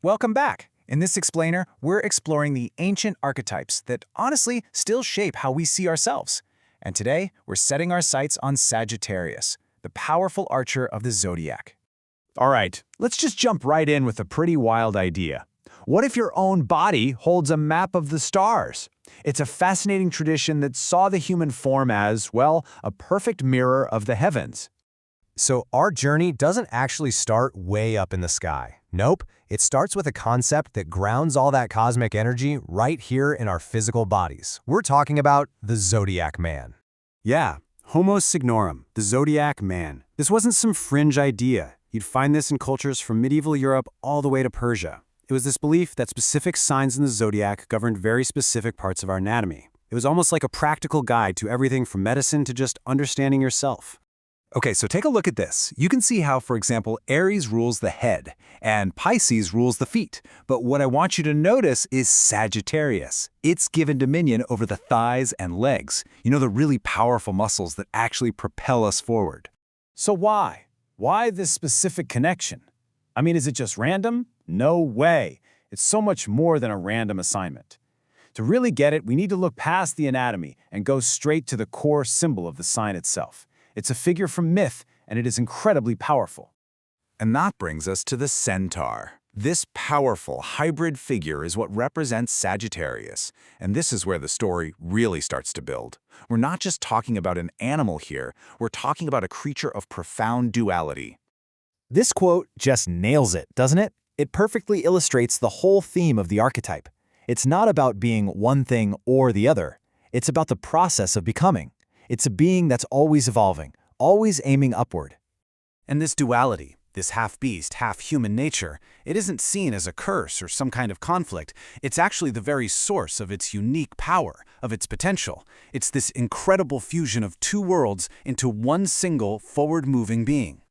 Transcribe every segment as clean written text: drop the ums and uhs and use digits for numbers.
Welcome back. In this explainer, we're exploring the ancient archetypes that honestly still shape how we see ourselves. And today, we're setting our sights on Sagittarius, the powerful archer of the zodiac. All right, let's just jump right in with a pretty wild idea. What if your own body holds a map of the stars? It's a fascinating tradition that saw the human form as, well, a perfect mirror of the heavens. So our journey doesn't actually start way up in the sky. Nope, it starts with a concept that grounds all that cosmic energy right here in our physical bodies. We're talking about the Zodiac Man. Yeah, Homo signorum, the Zodiac Man. This wasn't some fringe idea. You'd find this in cultures from medieval Europe all the way to Persia. It was this belief that specific signs in the zodiac governed very specific parts of our anatomy. It was almost like a practical guide to everything from medicine to just understanding yourself. Okay, so take a look at this. You can see how, for example, Aries rules the head and Pisces rules the feet. But what I want you to notice is Sagittarius. It's given dominion over the thighs and legs. You know, the really powerful muscles that actually propel us forward. So why? Why this specific connection? I mean, is it just random? No way. It's so much more than a random assignment. To really get it, we need to look past the anatomy and go straight to the core symbol of the sign itself. It's a figure from myth, and it is incredibly powerful. And that brings us to the centaur. This powerful hybrid figure is what represents Sagittarius, and this is where the story really starts to build. We're not just talking about an animal here, we're talking about a creature of profound duality. This quote just nails it, doesn't it? It perfectly illustrates the whole theme of the archetype. It's not about being one thing or the other. It's about the process of becoming. It's a being that's always evolving, always aiming upward. And this duality, this half-beast, half-human nature, it isn't seen as a curse or some kind of conflict. It's actually the very source of its unique power, of its potential. It's this incredible fusion of two worlds into one single forward-moving being.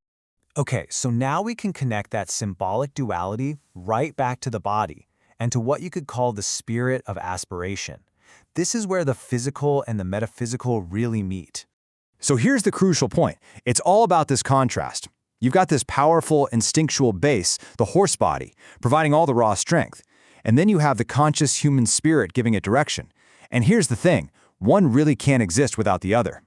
Okay, so now we can connect that symbolic duality right back to the body and to what you could call the spirit of aspiration. This is where the physical and the metaphysical really meet. So here's the crucial point. It's all about this contrast. You've got this powerful, instinctual base, the horse body, providing all the raw strength. And then you have the conscious human spirit giving it direction. And here's the thing, one really can't exist without the other.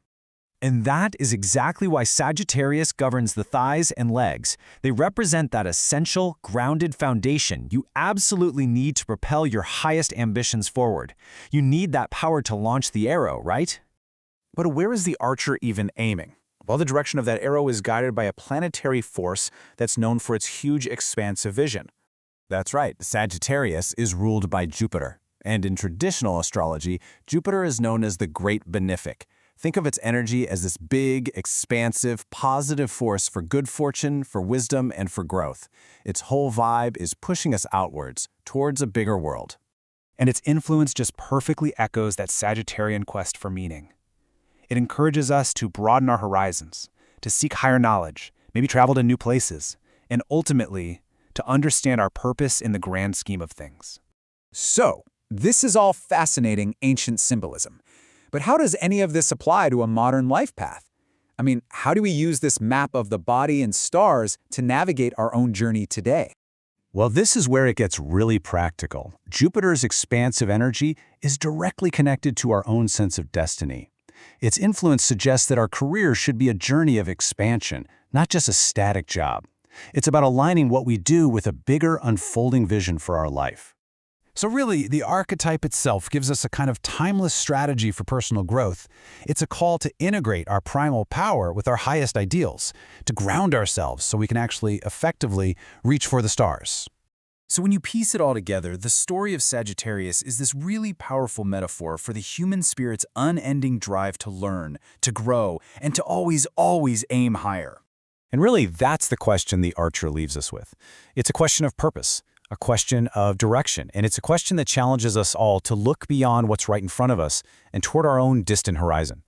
And that is exactly why Sagittarius governs the thighs and legs. They represent that essential, grounded foundation you absolutely need to propel your highest ambitions forward. You need that power to launch the arrow, right? But where is the archer even aiming? Well, the direction of that arrow is guided by a planetary force that's known for its huge expansive vision. That's right, Sagittarius is ruled by Jupiter. And in traditional astrology, Jupiter is known as the Great Benefic. Think of its energy as this big, expansive, positive force for good fortune, for wisdom, and for growth. Its whole vibe is pushing us outwards, towards a bigger world. And its influence just perfectly echoes that Sagittarian quest for meaning. It encourages us to broaden our horizons, to seek higher knowledge, maybe travel to new places, and ultimately, to understand our purpose in the grand scheme of things. So, this is all fascinating ancient symbolism. But how does any of this apply to a modern life path? I mean, how do we use this map of the body and stars to navigate our own journey today? Well, this is where it gets really practical. Jupiter's expansive energy is directly connected to our own sense of destiny. Its influence suggests that our career should be a journey of expansion, not just a static job. It's about aligning what we do with a bigger, unfolding vision for our life. So really, the archetype itself gives us a kind of timeless strategy for personal growth. It's a call to integrate our primal power with our highest ideals, to ground ourselves so we can actually effectively reach for the stars. So when you piece it all together, the story of Sagittarius is this really powerful metaphor for the human spirit's unending drive to learn, to grow, and to always aim higher. And really, that's the question the archer leaves us with. It's a question of purpose, a question of direction, and it's a question that challenges us all to look beyond what's right in front of us and toward our own distant horizon.